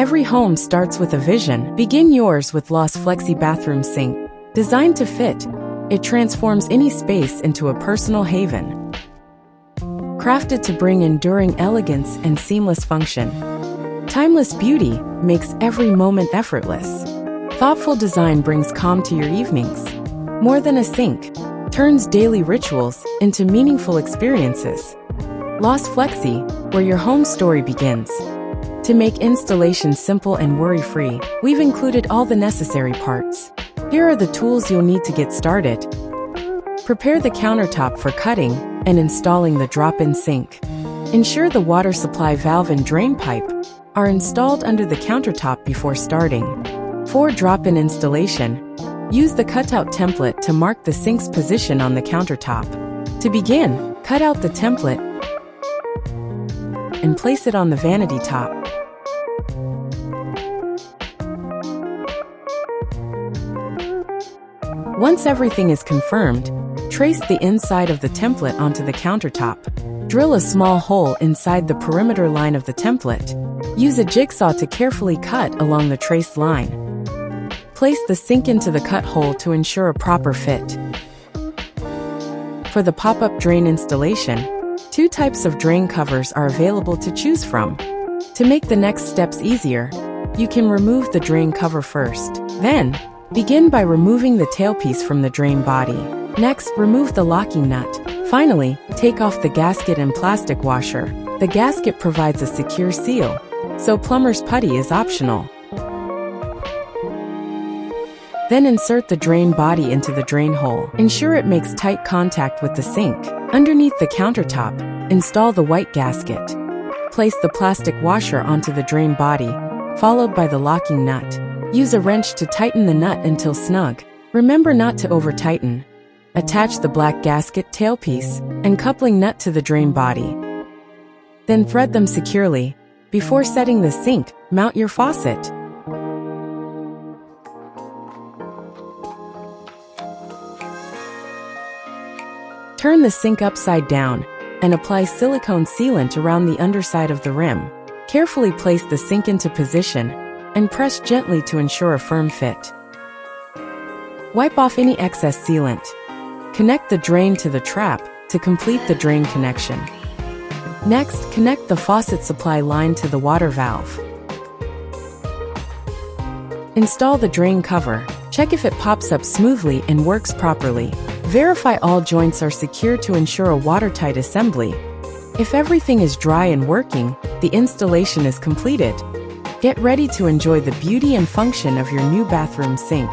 Every home starts with a vision. Begin yours with Los Flexi bathroom sink. Designed to fit, it transforms any space into a personal haven. Crafted to bring enduring elegance and seamless function. Timeless beauty makes every moment effortless. Thoughtful design brings calm to your evenings. More than a sink, turns daily rituals into meaningful experiences. Los Flexi, where your home story begins. To make installation simple and worry-free, we've included all the necessary parts. Here are the tools you'll need to get started. Prepare the countertop for cutting and installing the drop-in sink. Ensure the water supply valve and drain pipe are installed under the countertop before starting. For drop-in installation, use the cutout template to mark the sink's position on the countertop. To begin, cut out the template and place it on the vanity top. Once everything is confirmed, trace the inside of the template onto the countertop. Drill a small hole inside the perimeter line of the template. Use a jigsaw to carefully cut along the traced line. Place the sink into the cut hole to ensure a proper fit. For the pop-up drain installation, 2 types of drain covers are available to choose from. To make the next steps easier, you can remove the drain cover first. Then, begin by removing the tailpiece from the drain body. Next, remove the locking nut. Finally, take off the gasket and plastic washer. The gasket provides a secure seal, so plumber's putty is optional. Then insert the drain body into the drain hole. Ensure it makes tight contact with the sink. Underneath the countertop, install the white gasket. Place the plastic washer onto the drain body, followed by the locking nut. Use a wrench to tighten the nut until snug. Remember not to over-tighten. Attach the black gasket tailpiece and coupling nut to the drain body. Then thread them securely. Before setting the sink, mount your faucet. Turn the sink upside down and apply silicone sealant around the underside of the rim. Carefully place the sink into position and press gently to ensure a firm fit. Wipe off any excess sealant. Connect the drain to the trap to complete the drain connection. Next, connect the faucet supply line to the water valve. Install the drain cover. Check if it pops up smoothly and works properly. Verify all joints are secure to ensure a watertight assembly. If everything is dry and working, the installation is completed. Get ready to enjoy the beauty and function of your new bathroom sink.